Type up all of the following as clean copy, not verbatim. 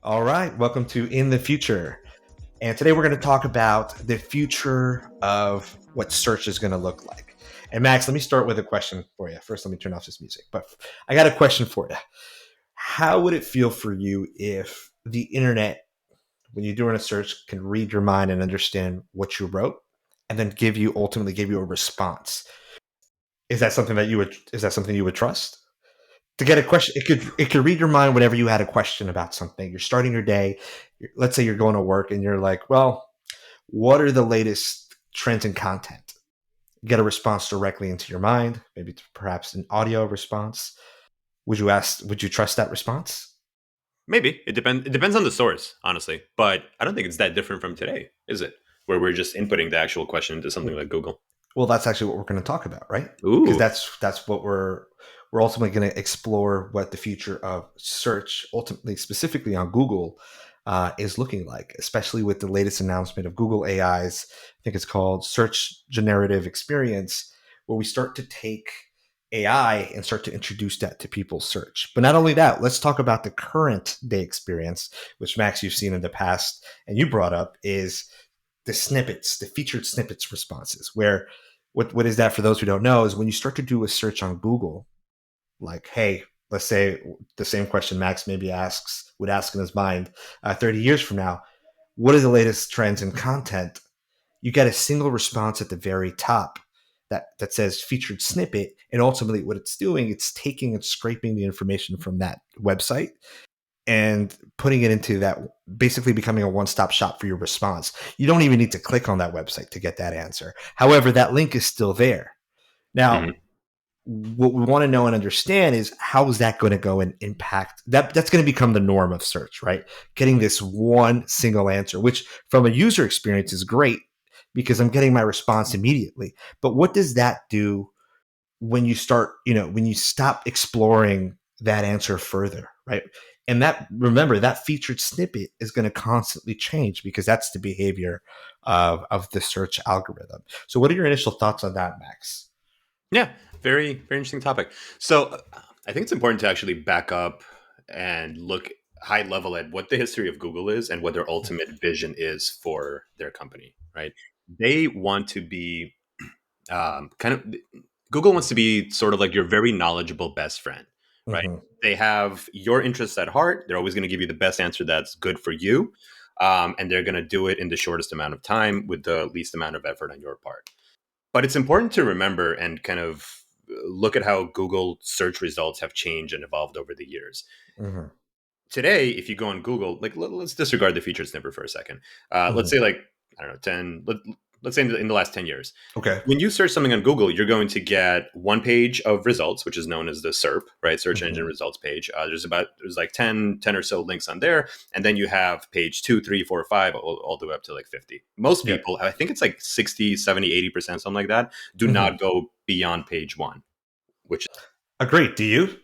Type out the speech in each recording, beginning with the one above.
All right, welcome to In the Future. And today we're going to talk about the future of what search is going to look like. And Max, let me start with a question for you. First, let me turn off this music. But I got a question for you. How would it feel for you if the internet, when you're doing a search, can read your mind and understand what you wrote and then ultimately give you a response? Is that something you would trust? To get a question, it could read your mind whenever you had a question about something. You're starting your day. Let's say you're going to work and you're like, well, what are the latest trends in content? Get a response directly into your mind, maybe perhaps an audio response. Would you trust that response? Maybe it depends on the source, honestly. But I don't think it's that different from today, is it? Where we're just inputting the actual question into something like Google. Well, that's actually what we're going to talk about, right? Because Ooh, that's what we're ultimately going to explore what the future of search, ultimately specifically on Google, is looking like, especially with the latest announcement of Google AI's. I think it's called Search Generative Experience, where we start to take AI and start to introduce that to people's search. But not only that, let's talk about the current day experience, which Max you've seen in the past, and you brought up is the snippets, the featured snippets responses, where what is that for those who don't know is when you start to do a search on Google, like, hey, let's say the same question Max maybe would ask in his mind 30 years from now, what are the latest trends in content? You get a single response at the very top that says featured snippet. And ultimately what it's doing, it's taking and scraping the information from that website and putting it into that, basically becoming a one-stop shop for your response. You don't even need to click on that website to get that answer. However, that link is still there. Now, hmm what we want to know and understand is how is that going to go and impact that's going to become the norm of search, right? Getting this one single answer, which from a user experience is great because I'm getting my response immediately. But what does that do when you start, when you stop exploring that answer further, right? And that, remember, that featured snippet is going to constantly change because that's the behavior of the search algorithm. So what are your initial thoughts on that, Max? yeah, very interesting topic. So I think it's important to actually back up and look high level at what the history of Google is and what their ultimate vision is for their company. Right? They want to be kind of Google wants to be sort of like your very knowledgeable best friend, right? Mm-hmm. They have your interests at heart. They're always going to give you the best answer that's good for you. And they're going to do it in the shortest amount of time with the least amount of effort on your part. But it's important to remember and kind of look at how Google search results have changed and evolved over the years. Mm-hmm. Today, if you go on Google, like let's disregard the featured snipper for a second. Let's Mm-hmm. say like I don't know, let's say in the last 10 years, Okay. when you search something on Google, you're going to get one page of results, which is known as the SERP, right? Search engine Mm-hmm. results page. There's like 10 or so links on there. And then you have page 2, 3, 4, 5, all the way up to like 50. Most Yep. people, I think it's like 60, 70, 80%, something like that, do Mm-hmm. not go beyond page one, which is Agreed. Do you?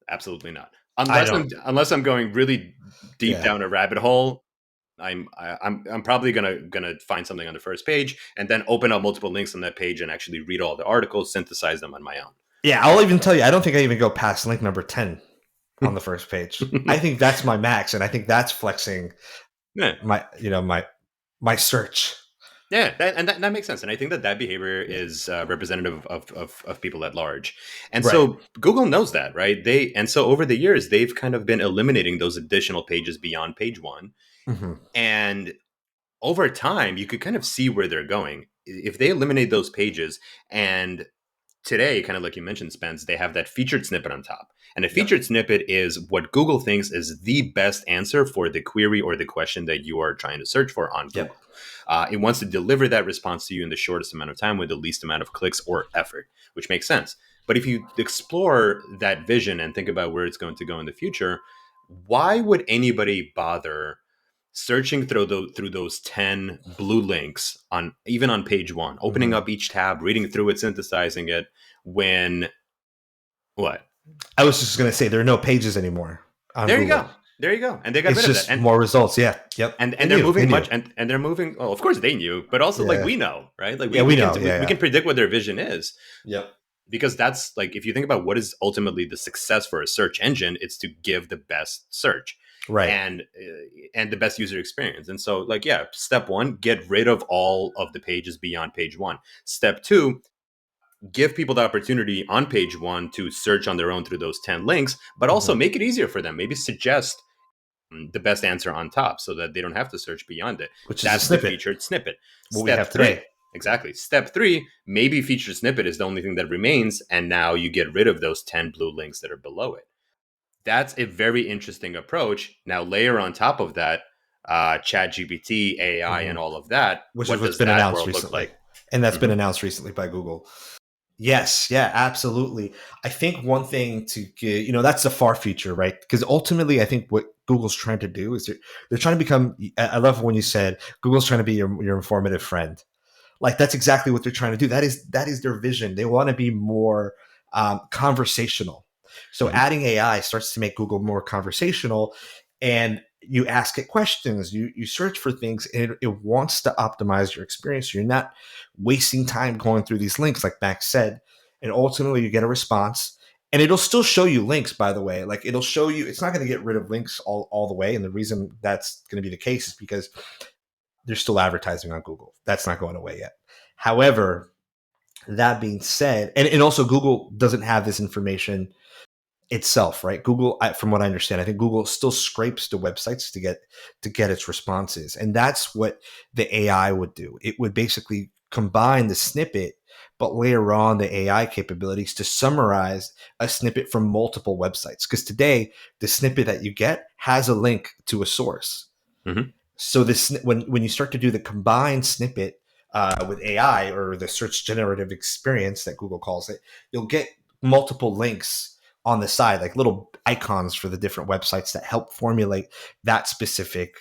absolutely not. I don't. Unless I'm going really deep Yeah. down a rabbit hole, I'm probably gonna find something on the first page and then open up multiple links on that page and actually read all the articles, synthesize them on my Yeah. I'll even tell you, I don't think I even go past link number 10 on the own. first page. I think that's my max. And I think that's flexing Yeah, my search. yeah, that makes sense, and I think that behavior is representative of people at large, and Right. so Google knows that, right? So over the years they've kind of been eliminating those additional pages beyond page one, Mm-hmm. and over time you could kind of see where they're going if they eliminate those pages. And today, kind of like you mentioned, Spence, they have that featured snippet on top. And a Yep. featured snippet is what Google thinks is the best answer for the query or the question that you are trying to search for on Yep. Google. It wants to deliver that response to you in the shortest amount of time with the least amount of clicks or effort, which makes sense. But if you explore that vision and think about where it's going to go in the future, why would anybody bother searching through those 10 blue links on even on page one, opening Mm-hmm. up each tab, reading through it, synthesizing it, when what? I was just going to say there are no pages anymore on There you Google. go. There you go. And they got It's rid of that. just more results. Yeah. Yep. They And they're knew. They moving knew. much and they're moving, well, of course they knew, but also like Yeah. we know, right? Like Yeah. We know. Yeah. we Yeah. can predict what their vision is, Yep. because that's like if you think about what is ultimately the success for a search engine, it's to give the best search. Right. and the best user experience. And so, like, yeah, step one, get rid of all of the pages beyond page one. Step two, give people the opportunity on page one to search on their own through those 10 links, but also Mhm. make it easier for them. Maybe suggest the best answer on top so that they don't have to search beyond it. Which is a That's the snippet, featured snippet. what we have Step three, today. exactly. Step three, maybe featured snippet is the only thing that remains, and now you get rid of those 10 blue links that are below it. That's a very interesting approach. Now, layer on top of that, chat GPT, AI, and Mhm. all of that. Which is What what's does been that announced world look recently. like? And that's been Mm-hmm. announced recently by Google. Yes, yeah, absolutely. I think one thing to get, that's the far future, right? Because ultimately, I think what Google's trying to do is they're trying to become. I love when you said Google's trying to be your informative friend. Like that's exactly what they're trying to do. That is their vision. They want to be more conversational. So Mm-hmm. adding AI starts to make Google more conversational, and you ask it questions, you search for things, and it wants to optimize your experience. So you're not wasting time going through these links, like Max said, and ultimately you get a response. And it'll still show you links, by the way. Like it'll show you, it's not going to get rid of links all the way. And the reason that's going to be the case is because there's still advertising on Google. That's not going away yet. However, that being said, and also Google doesn't have this information itself, right? Google, from what I understand, I think Google still scrapes the websites to get its responses, and that's what the AI would do. It would basically combine the snippet, but later on the AI capabilities to summarize a snippet from multiple websites. Because today, the snippet that you get has a link to a source. Mm-hmm. So this when you start to do the combined snippet with AI or the search generative experience that Google calls it, you'll get multiple links on the side, like little icons for the different websites that help formulate that specific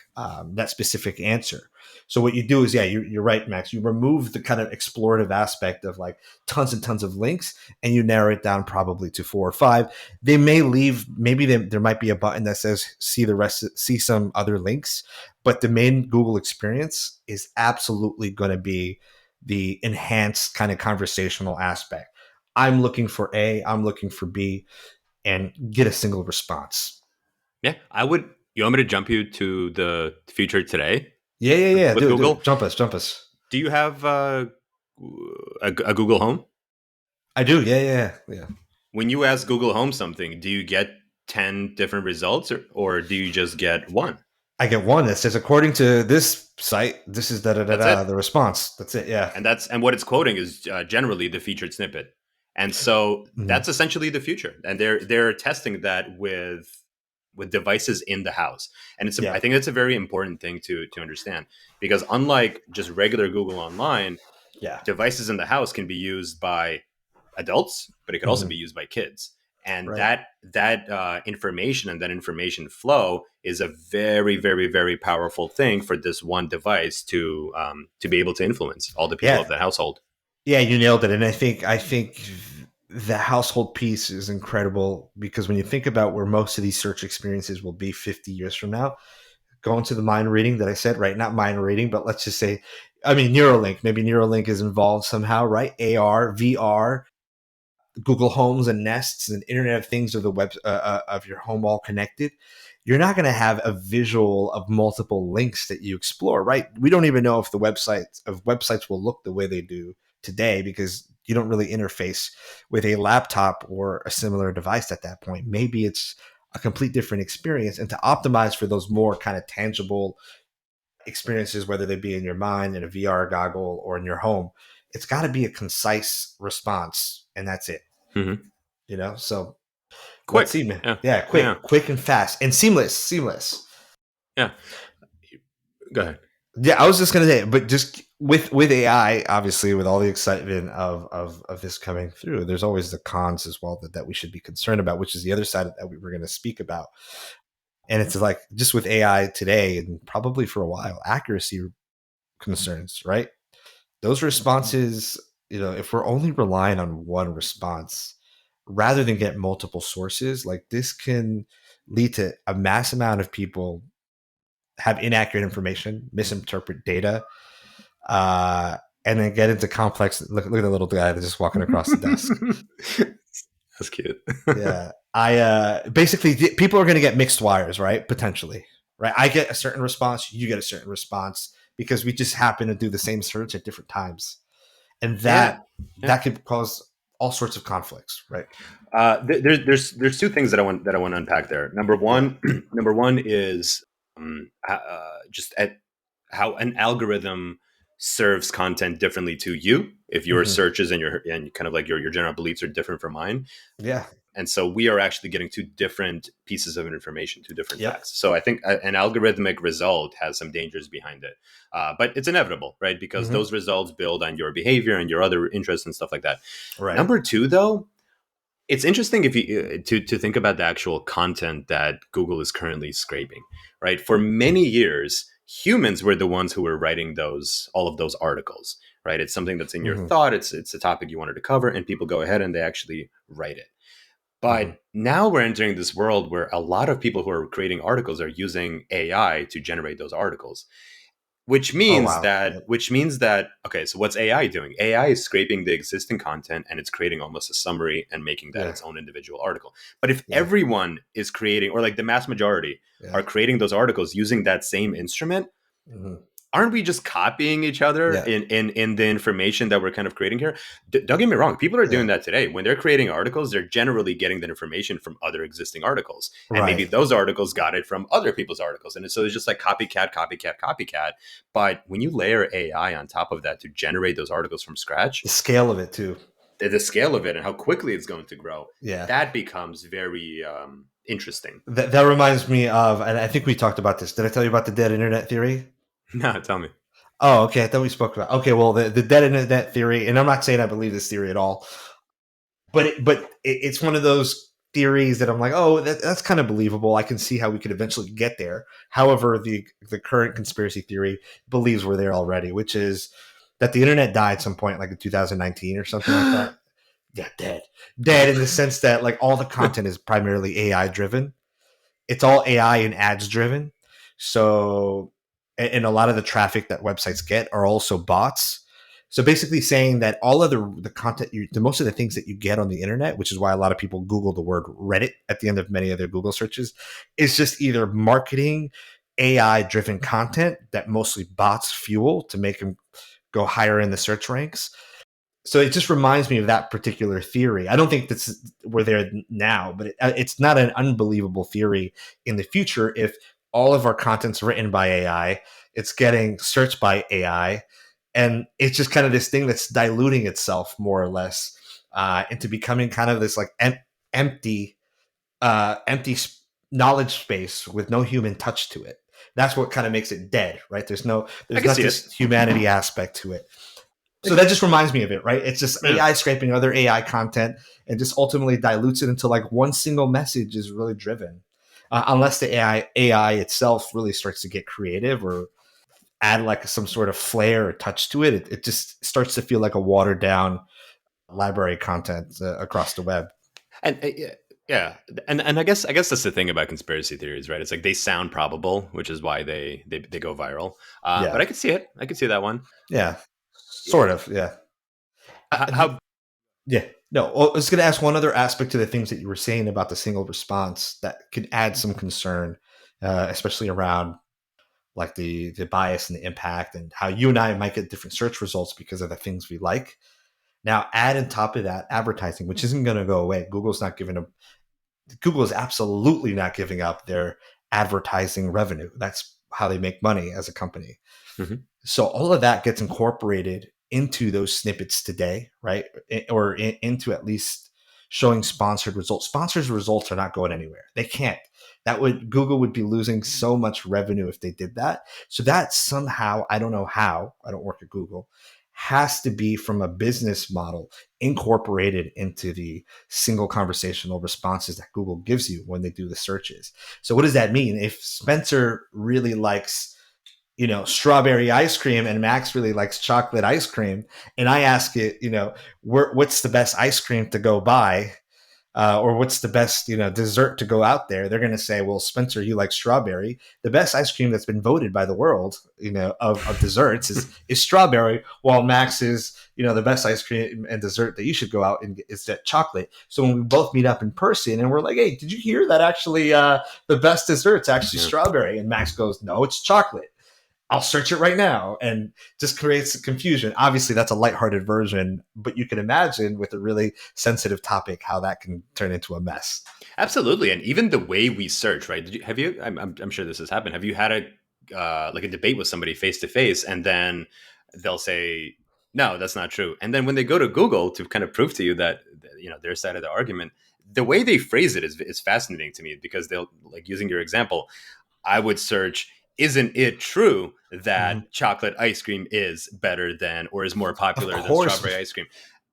answer. So what you do is, yeah, you're right, Max. You remove the kind of explorative aspect of like tons and tons of links, and you narrow it down probably to 4 or 5. They may leave, maybe there might be a button that says see the rest, see some other links, but the main Google experience is absolutely going to be the enhanced kind of conversational aspect. I'm looking for A, I'm looking for B, and get a single response. Yeah, I would. You want me to jump you to the future today Yeah, yeah, yeah. with Do it. Google? Jump us, jump us. Do you have a Google Home? I do. Yeah, yeah, yeah. When you ask Google Home something, do you get 10 different results, or do you just get one? I get one that says, according to this site, this is da da da That's da. it. The response. That's it. Yeah. And what it's quoting is generally the featured snippet. And so Mhm. that's essentially the future. And they're testing that with devices in the house. And I Yeah. think that's a very important thing to understand, because unlike just regular Google Online, Yeah. devices in the house can be used by adults, but it could also Mhm. be used by kids. And Right. that information and that information flow is a very, very, very powerful thing for this one device to be able to influence all the people of Yeah. that household. Yeah, you nailed it. And I think the household piece is incredible because when you think about where most of these search experiences will be 50 years from now, going to the mind reading that I said, right? Not mind reading, but let's just say, I mean, Neuralink, maybe Neuralink is involved somehow, right? AR, VR, Google Homes and Nests and Internet of Things of the web of your home all connected. You're not going to have a visual of multiple links that you explore, right? We don't even know if the websites will look the way they do today because you don't really interface with a laptop or a similar device at that point. Maybe it's a complete different experience, and to optimize for those more kind of tangible experiences, whether they be in your mind, in a VR goggle, or in your home, it's got to be a concise response, and that's it. Hmm. So let's see, Quick, man. yeah, Yeah, yeah, quick and fast and seamless. yeah. Go ahead. Yeah, I was just gonna say, but just with AI, obviously, with all the excitement of this coming through, there's always the cons as well that we should be concerned about, which is the other side that we were going to speak about. And it's like just with AI today, and probably for a while, accuracy concerns, right? Those responses, if we're only relying on one response rather than get multiple sources, like this can lead to a mass amount of people have inaccurate information, misinterpret data, and then get into complex. Look at the little guy that's just walking across the desk. That's cute. Yeah. I basically people are going to get mixed wires, right? Potentially, right? I get a certain response, you get a certain response because we just happen to do the same search at different times, and Yeah, yeah. that could cause all sorts of conflicts, right? There's two things that I want to unpack there. Number Yeah. one, number one is just at how an algorithm serves content differently to you. If your Hmm. searches and kind of like your general beliefs are different from mine, Yeah. and so we are actually getting two different pieces of information, two different Yep. facts. So I think an algorithmic result has some dangers behind it, but it's inevitable, right? Because Hmm. those results build on your behavior and your other interests and stuff like that. Right. Number two, though, it's interesting if you to think about the actual content that Google is currently scraping, right? For many years, humans were the ones who were writing those all of those articles, right? It's something that's in your Hmm. thought. It's a topic you wanted to cover, and people go ahead and they actually write it. Hmm. But now we're entering this world where a lot of people who are creating articles are using AI to generate those articles, Oh wow. Yep. which means that okay, so what's AI doing? AI is scraping the existing content and it's creating almost a summary and making that Yeah. its own individual article. But if Yeah. everyone is creating, or like the mass majority Yeah. are creating those articles using that same instrument, Hmm. aren't we just copying each other Yeah. in the information that we're kind of creating here? Don't get me wrong, people are Yeah. doing that today. When they're creating articles, they're generally getting that information from other existing articles, and maybe Right. those articles got it from other people's articles, and so it's just like copycat, copycat, copycat. But when you layer AI on top of that to generate those articles from scratch, The scale of it too. the scale of it and how quickly it's going to grow, Yeah. that becomes very interesting. That reminds me of, and I think we talked about this. Did I tell you about the dead internet theory? No, tell me. Oh, okay. I thought we spoke about. Okay, well, the dead internet theory, and I'm not saying I believe this theory at all, but it's one of those theories that I'm like, oh, that's kind of believable. I can see how we could eventually get there. However, the current conspiracy theory believes we're there already, which is that the internet died at some point, like in 2019 or something like that. Yeah, dead in the sense that like all the content is primarily AI driven. It's all AI and ads driven. So, and a lot of the traffic that websites get are also bots. So basically saying that all of the content the most of the things that you get on the internet, which is why a lot of people Google the word Reddit at the end of many of their Google searches, is just either marketing AI driven content that mostly bots fuel to make them go higher in the search ranks. So it just reminds me of that particular theory. I don't think that's we're there now, but it's not an unbelievable theory in the future if all of our content's written by AI, it's getting searched by AI, and it's just kind of this thing that's diluting itself more or less into becoming kind of this like empty, empty knowledge space with no human touch to it. That's what kind of makes it dead, right? I There's can not see it. this humanity aspect to it. I So can, that just reminds me of it, right? It's just yeah. AI scraping other AI content and just ultimately dilutes it until like one single message is really driven. Unless the AI itself really starts to get creative or add like some sort of flair or touch to it, it just starts to feel like a watered down library content across the web. And yeah, and I guess that's the thing about conspiracy theories, right? It's like they sound probable, which is why they go viral. But Yeah, I could see it. I could see that one. yeah, sort Yeah. of, yeah. How Yeah. No, well, I was going to ask one other aspect to the things that you were saying about the single response that could add some concern, especially around like the bias and the impact and how you and I might get different search results because of the things we like. Now, add on top of that advertising, which isn't going to go away. Google is absolutely not giving up their advertising revenue. That's how they make money as a company. Mhm. So all of that gets incorporated into those snippets today, right? Or into at least showing sponsored results. Sponsored results are not going anywhere. They can't. That would Google would be losing so much revenue if they did that. So that somehow, I don't know how, I don't work at Google, has to be from a business model incorporated into the single conversational responses that Google gives you when they do the searches. So what does that mean? If Spencer really likes strawberry ice cream and Max really likes chocolate ice cream, and I ask it, what's the best ice cream to go buy? or what's the best, dessert to go out there, they're going to say, well, Spencer, you like strawberry. The best ice cream that's been voted by the world, of desserts is strawberry, while Max is, the best ice cream and dessert that you should go out and get is that chocolate. So when we both meet up in person and we're like, hey, did you hear that actually the best dessert's actually Yeah. strawberry? And Max goes, no, it's chocolate. I'll search it right now, and just creates confusion. Obviously, that's a lighthearted version, but you can imagine with a really sensitive topic how that can turn into a mess. Absolutely, and even the way we search, right? Have you? I'm sure this has happened. Have you had a like a debate with somebody face to face, and then they'll say, "No, that's not true," and then when they go to Google to kind of prove to you that their side of the argument, the way they phrase it is fascinating to me because they'll like using your example. I would search, isn't it true Mm-hmm. that chocolate ice cream is better than or is more Of popular than course, strawberry ice cream?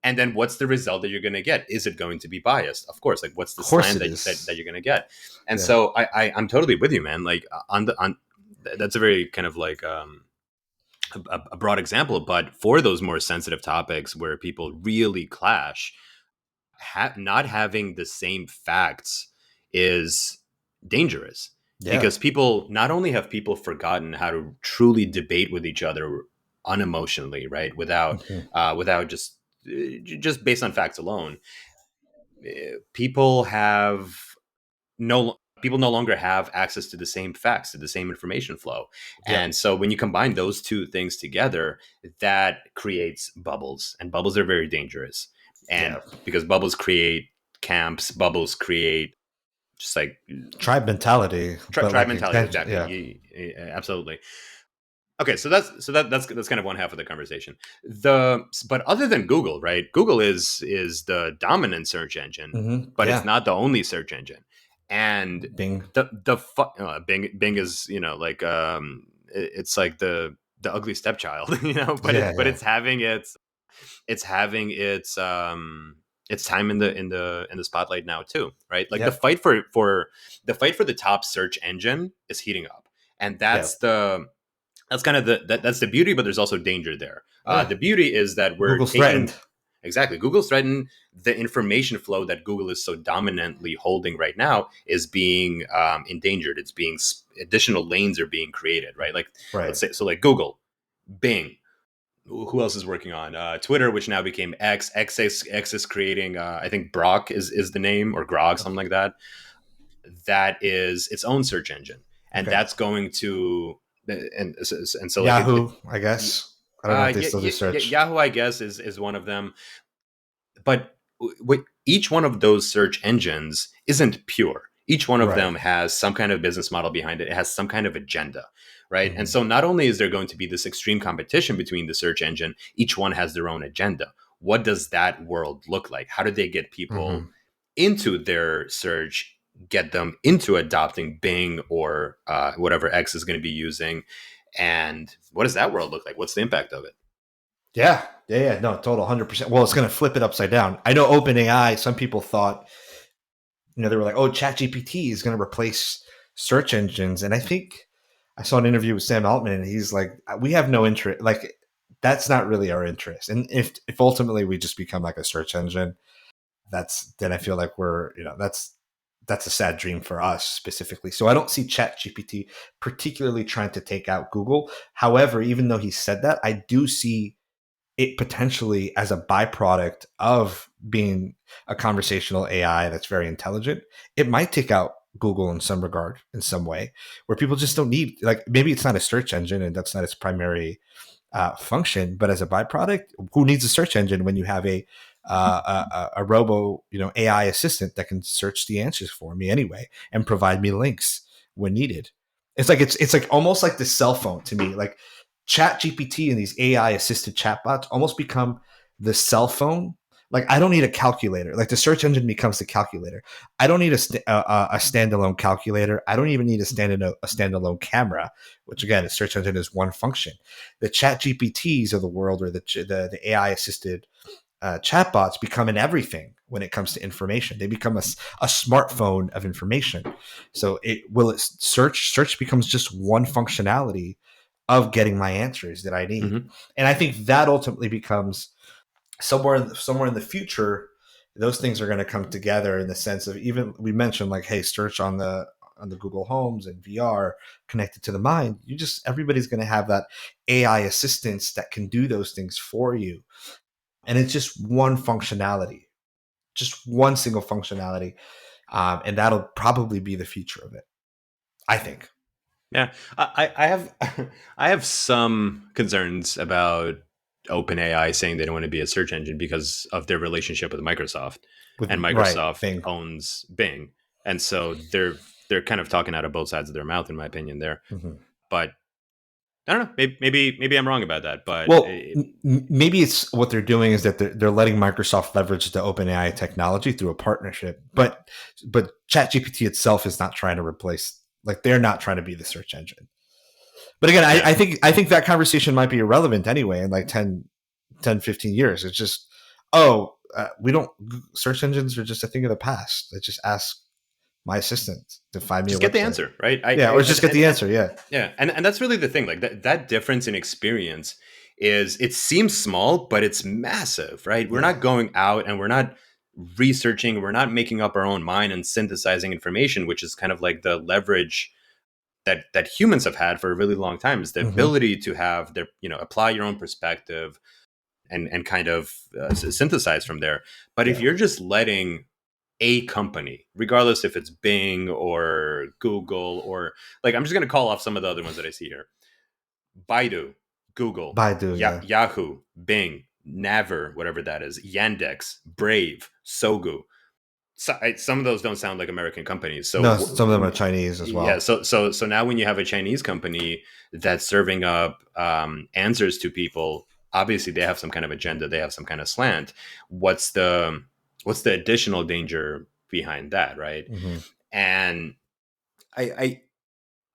And then what's the result that you're going to get? Is it going to be biased? Of course, like what's the of course slant it that is. you're going to get? And Yeah, so I'm totally with you, man. Like on that's a very kind of like a broad example, but for those more sensitive topics where people really clash, not having the same facts is dangerous yeah, because people not only have people forgotten how to truly debate with each other unemotionally, right, without hmm, without just based on facts alone. People have no people no longer have access to the same facts, to the same information flow. yeah, And so when you combine those two things together, that creates bubbles, and bubbles are very dangerous. And yeah. because bubbles create camps, bubbles create just like Tribe mentality, but tribe like mentality. extension. Exactly. Yeah, Absolutely. Okay, so that's kind of one half of the conversation. The But other than Google, right? Google is the dominant search engine, but it's yeah. not the only search engine. And Bing. Bing is like it's like the ugly stepchild, but Yeah, yeah, it's having its time in the spotlight now too, right? Like yep, the fight for the top search engine is heating up, and yeah. that's kind of that's the beauty, but there's also danger there. Oh yeah. The beauty is that we're Google's threatened. taking exactly Google's threatened. The information flow that Google is so dominantly holding right now is being endangered. It's being additional lanes are being created, right? Like let's Right. say so, like Google, Bing. Who else is working on Twitter, which now became X? X is creating. I think Brock is the name or Grok, something like that. That is its own search engine, and Okay. that's going to and so like Yahoo, I guess. I don't know if they still do search. Yahoo, I guess, is one of them. But each one of those search engines isn't pure. Each one of Right. them has some kind of business model behind it. It has some kind of agenda, right? And Hmm. so not only is there going to be this extreme competition between the search engine, each one has their own agenda. What does that world look like? How do they get people Hmm. into their search, get them into adopting Bing or whatever X is going to be using? And what does that world look like? What's the impact of it? Yeah. Yeah. Yeah. No, total 100%. Well, it's going to flip it upside down. I know OpenAI, some people thought, they were like, oh, ChatGPT is going to replace search engines. And I think I saw an interview with Sam Altman, and he's like, we have no interest. Like, that's not really our interest. And if ultimately we just become like a search engine, then I feel like that's a sad dream for us specifically. So I don't see ChatGPT particularly trying to take out Google. However, even though he said that, I do see it potentially as a byproduct of being a conversational AI that's very intelligent. It might take out Google in some regard, in some way, where people just don't need, like, maybe it's not a search engine and that's not its primary function, but as a byproduct, who needs a search engine when you have a robo, AI assistant that can search the answers for me anyway and provide me links when needed. It's like almost like the cell phone to me. Like Chat GPT and these AI assisted chatbots almost become the cell phone. Like I don't need a calculator. Like the search engine becomes the calculator. I don't need a standalone calculator. I don't even need a standalone camera, which again, a search engine is one function. The Chat GPTs of the world, or the AI assisted chatbots, become in everything when it comes to information. They become a smartphone of information. So search becomes just one functionality of getting my answers that I need. Mm-hmm. And I think that ultimately becomes somewhere in the future, those things are going to come together in the sense of, even we mentioned like, hey, search on the Google Homes and VR connected to the mind. You just everybody's going to have that AI assistance that can do those things for you, and it's just one functionality, just one single functionality, and that'll probably be the future of it, I think. Yeah, I have I have some concerns about OpenAI saying they don't want to be a search engine because of their relationship with Microsoft, and With right Microsoft thing. owns Bing, and so they're kind of talking out of both sides of their mouth, in my opinion. There, Mhm. but I don't know. Maybe I'm wrong about that, but Well, maybe it's what they're doing is that they're letting Microsoft leverage the OpenAI technology through a partnership, but ChatGPT itself is not trying to replace, like they're not trying to be the search engine. But again, yeah, I think that conversation might be irrelevant anyway in like 10, 15 years. It's just, oh, we don't, search engines are just a thing of the past. Let's just ask my assistant to find me a just get the website. answer right. Yeah, or just get the answer. Yeah, Yeah, and that's really the thing. Like that difference in experience is, it seems small, but it's massive, right? We're yeah, not going out and we're not researching, we're not making up our own mind and synthesizing information, which is kind of like the leverage that humans have had for a really long time, is the hmm, ability to have their, apply your own perspective and kind of synthesize from there. But if yeah. you're just letting a company, regardless if it's Bing or Google, or like, I'm just going to call off some of the other ones that I see here: Baidu, Google, Baidu, yeah. Yahoo, Bing, Naver, whatever that is, Yandex, Brave, Sogu. So, some of those don't sound like American companies. So No, some of them are Chinese as yeah, well. so now when you have a Chinese company that's serving up answers to people, obviously they have some kind of agenda, they have some kind of slant. What's the what's the additional danger behind that, right? Hmm. And I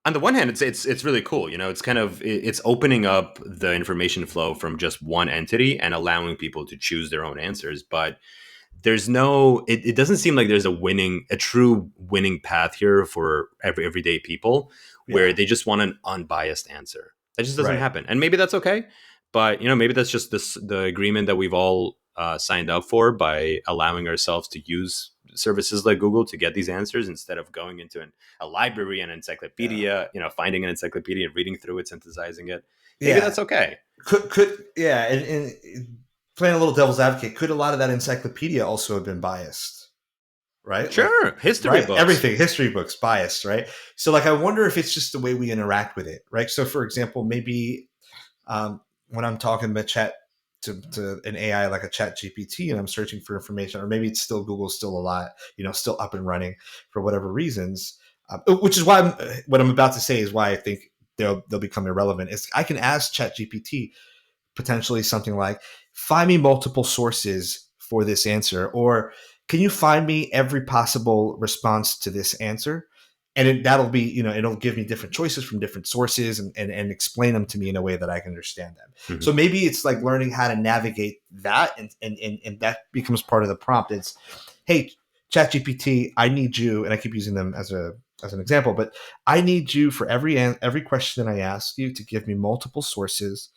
on the one hand, it's really cool. It's kind of it's opening up the information flow from just one entity and allowing people to choose their own answers. But there's no, it doesn't seem like there's a true winning path here for everyday people, where Yeah, they just want an unbiased answer. That just doesn't right. happen, and maybe that's okay. But maybe that's just the agreement that we've all signed up for by allowing ourselves to use services like Google to get these answers, instead of going into a library and Yeah, encyclopedia, finding an encyclopedia and reading through it, synthesizing it. Maybe yeah. that's okay. Could yeah, and playing a little devil's advocate, could a lot of that encyclopedia also have been biased? Right, like, Sure, history right, books. everything, history books biased, right? So like, I wonder if it's just the way we interact with it, right? So for example, maybe when I'm talking about chat to an AI like a chat GPT and I'm searching for information, or maybe it's still Google's still a lot, still up and running for whatever reasons, which is why what I'm about to say is why I think they'll become irrelevant. Is I can ask chat GPT potentially something like, find me multiple sources for this answer, or can you find me every possible response to this answer? And that'll be, it'll give me different choices from different sources, and explain them to me in a way that I can understand them. So Mhm. maybe it's like learning how to navigate that, and that becomes part of the prompt. It's, hey, ChatGPT, I need you, and I keep using them as an example, but I need you for every question I ask you to give me multiple sources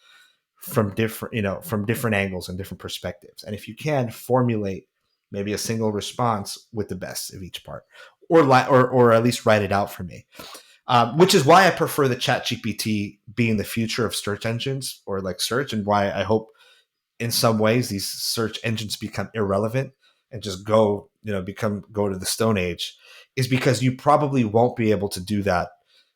from different angles and different perspectives, and if you can formulate maybe a single response with the best of each part, or at least write it out for me, which is why I prefer the chat gpt being the future of search engines, or like search, and why I hope in some ways these search engines become irrelevant and just go to the stone age, is because you probably won't be able to do that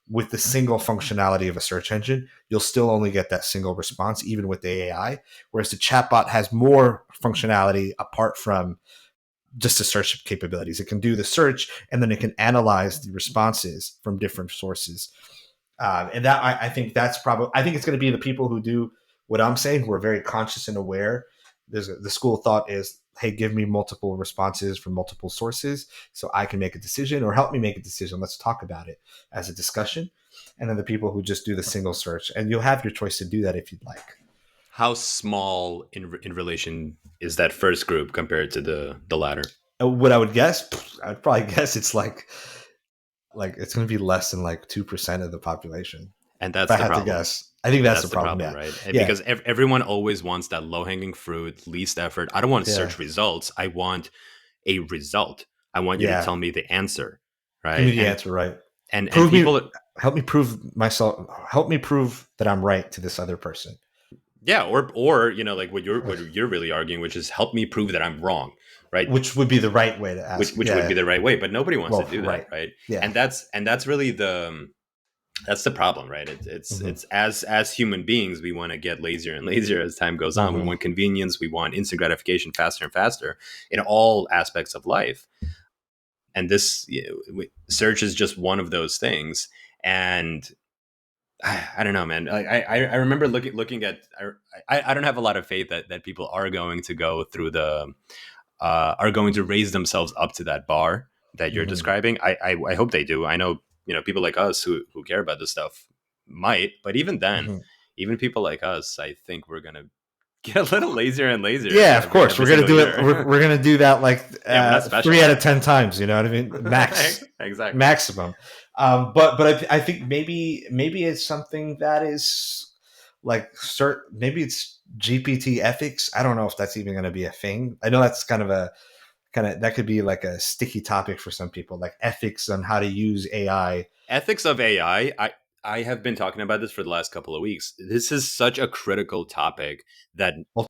with the single functionality of a search engine. You'll still only get that single response even with the AI, whereas the chatbot has more functionality apart from just the search capabilities. It can do the search, and then it can analyze the responses from different sources, and that I think that's probably, I think it's going to be the people who do what I'm saying, who are very conscious and aware. The school of thought is, hey, give me multiple responses from multiple sources so I can make a decision, or help me make a decision. Let's talk about it as a discussion. And then the people who just do the single search, and you'll have your choice to do that if you'd like. How small in relation is that first group compared to the latter? What I would guess, I'd probably guess it's like it's going to be less than like 2% of the population. And If that's I the had to problem. guess, I think that's the That's the problem. problem, Yeah, right? yeah, Because everyone always wants that low hanging fruit, least effort. I don't want yeah. search results. I want a result. I want you to Yeah. tell me the answer, Give me right? the answer, right? And Prove me. people, Help me prove myself. Help me prove that I'm right to this other person. yeah, or like what you're really arguing, which is help me prove that I'm wrong, right? Which would be the right way to which ask. which would be Yeah. the right way, but nobody wants to Well, do that, right. right? Yeah. And that's really that's the problem, right? Hmm. It's as human beings, we want to get lazier and lazier as time goes on. We Hmm. want convenience, we want instant gratification faster and faster in all aspects of life. And this, search is just one of those things. And I don't know, man. I remember looking at. I don't have a lot of faith that people are going to go through are going to raise themselves up to that bar that you're Hmm. describing. I hope they do. I know, people like us who care about this stuff might, but even then, Hmm. even people like us, I think we're gonna get a little lazier and lazier Yeah, of course. every We're gonna single do it. year. We're gonna do that like Yeah, we're not 3 out of 10 times. You know what I mean? Max, special. Exactly. maximum. But I think maybe it's something that is like maybe it's GPT ethics. I don't know if that's even going to be a thing. I know that's that could be like a sticky topic for some people, like ethics on how to use AI. Ethics of AI. I have been talking about this for the last couple of weeks. This is such a critical topic that Well,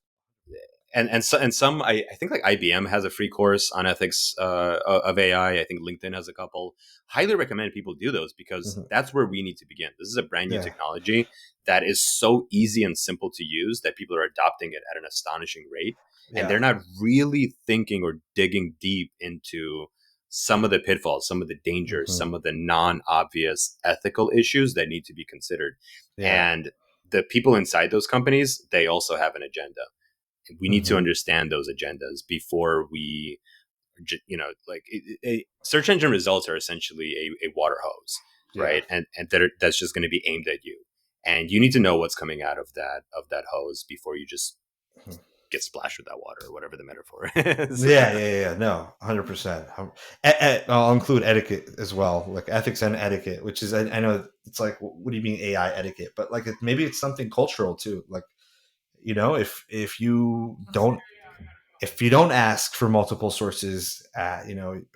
and some I think like IBM has a free course on ethics of AI. I think LinkedIn has a couple. Highly recommend people do those because mhm. that's where we need to begin. This is a brand new Yeah, technology that is so easy and simple to use that people are adopting it at an astonishing rate, and they're yeah, not really thinking or digging deep into some of the pitfalls, some of the dangers, hmm, some of the non-obvious ethical issues that need to be considered. yeah, And the people inside those companies, they also have an agenda. We need to hmm, understand those agendas before we, like search engine results are essentially a water hose, yeah, right? And that's just going to be aimed at you, and you need to know what's coming out of that hose before you just mhm. get splashed with that water or whatever the metaphor is. Yeah. No, 100%. I'll include etiquette as well, like ethics and etiquette, which is I know it's like, what do you mean AI etiquette? But like maybe it's something cultural too. Like, if you don't ask for multiple sources,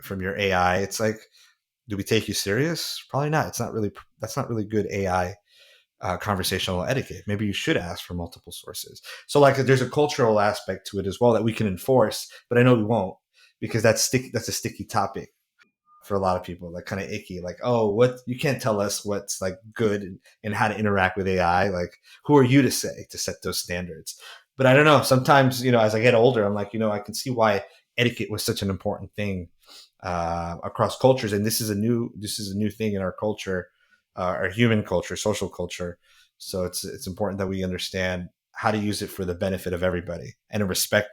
from your AI, it's like, do we take you serious? Probably not. It's not really That's not really good AI conversational etiquette. Maybe you should ask for multiple sources. So like there's a cultural aspect to it as well that we can enforce, but I know we won't, because that's a sticky topic for a lot of people, like kind of icky, like, oh, what, you can't tell us what's like good and how to interact with AI. Like, who are you to say to set those standards? But I don't know. Sometimes, as I get older, I'm like, I can see why etiquette was such an important thing across cultures, and this is a new thing in our culture, our human culture, social culture. So it's important that we understand how to use it for the benefit of everybody and to respect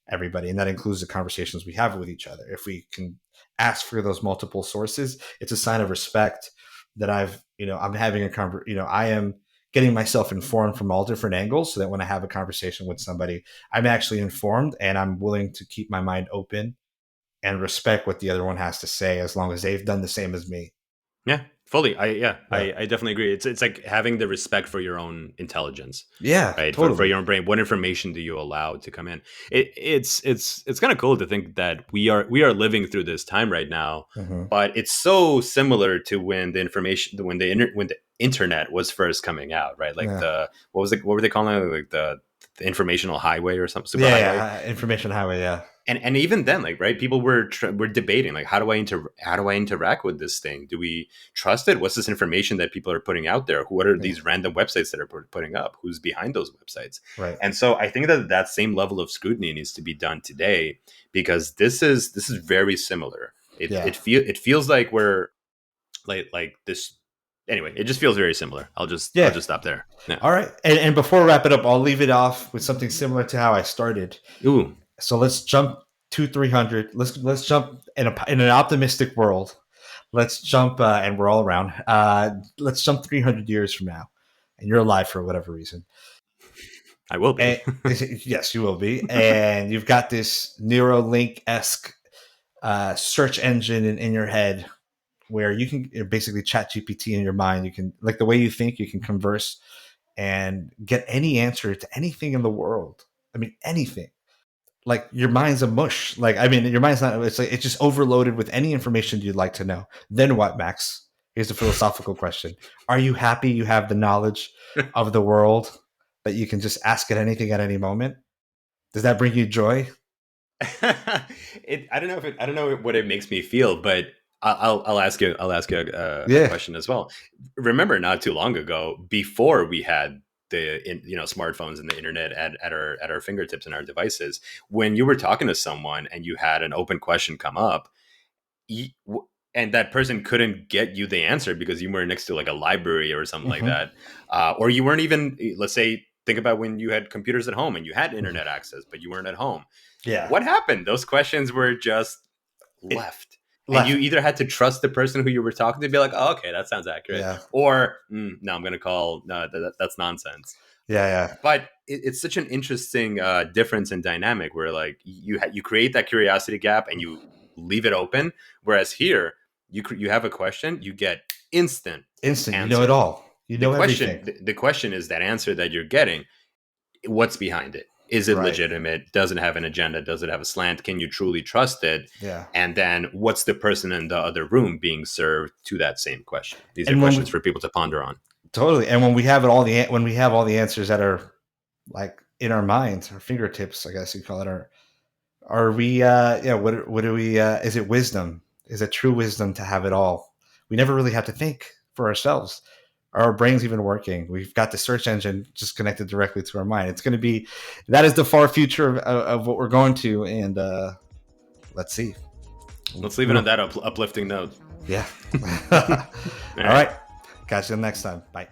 everybody, and that includes the conversations we have with each other. If we can ask for those multiple sources, it's a sign of respect that I'm having I am getting myself informed from all different angles, so that when I have a conversation with somebody, I'm actually informed and I'm willing to keep my mind open and respect what the other one has to say, as long as they've done the same as me. Yeah, fully. Yeah. I definitely agree. It's like having the respect for your own intelligence, Yeah, right? For totally. your own brain. What information do you allow to come in? It's kind of cool to think that we are living through this time right now, Hmm. but it's so similar to when the internet was first coming out, right? Like Yeah. what were they calling it? Like the informational highway or something, super Yeah, highway. yeah. Information highway. Yeah. And even then, like, right, people were debating, like, how do I interact with this thing? Do we trust it? What's this information that people are putting out there? What are Yeah. these random websites that are putting up? Who's behind those websites? Right. And so I think that same level of scrutiny needs to be done today, because this is very similar. Yeah. It feels like we're like this. Anyway, it just feels very similar. I'll Yeah. just stop there. Yeah. All right. And before we wrap it up, I'll leave it off with something similar to how I started. Ooh. So let's jump to 300. Let's jump in an optimistic world. Let's jump, and we're all around. Let's jump 300 years from now, and you're alive for whatever reason. I will be. And yes, you will be. And you've got this Neuralink esque search engine in your head, where you can basically chat GPT in your mind. You can, like, the way you think, you can converse and get any answer to anything in the world. I mean, anything. like your mind's a mush. Like, I mean, your mind's not, it's like, it's just overloaded with any information you'd like to know. Then what, Max? Here's a philosophical question. Are you happy you have the knowledge of the world that you can just ask it anything at any moment? Does that bring you joy? I don't know if I don't know what it makes me feel, but I'll ask you a Yeah. question as well. Remember, not too long ago, before we had smartphones and the internet at our fingertips and our devices, when you were talking to someone and you had an open question come up, you, and that person couldn't get you the answer because you were next to like a library or something like Mm-hmm. that, or you weren't even, let's say, think about when you had computers at home and you had internet access, but you weren't at home. Yeah. What happened? Those questions were just It left. And you left. either had to trust the person who you were talking to, be like, oh, okay, that sounds accurate. Yeah. Or, no, I'm going to call, no, that's nonsense. Yeah. Yeah. But it's such an interesting difference in dynamic where like you create that curiosity gap and you leave it open. Whereas here, you have a question, you get instant Instant. You know it answer. all. You know everything. The question is that answer that you're getting, what's behind it? Is it Right. legitimate? Does it have an agenda? Does it have a slant? Can you truly trust it? Yeah. And then what's the person in the other room being served to that same question? These are And when we questions for people to ponder on. totally, and when we have when we have all the answers that are like in our minds, our fingertips, I guess you call it, are we yeah, what do we is it wisdom? Is it true wisdom to have it all? We never really have to think for ourselves. Are our brains even working? We've got the search engine just connected directly to our mind. It's going to be, that is the far future of what we're going to. And let's see. Let's leave it on that uplifting note. Yeah. All All right. right. Catch you next time. Bye.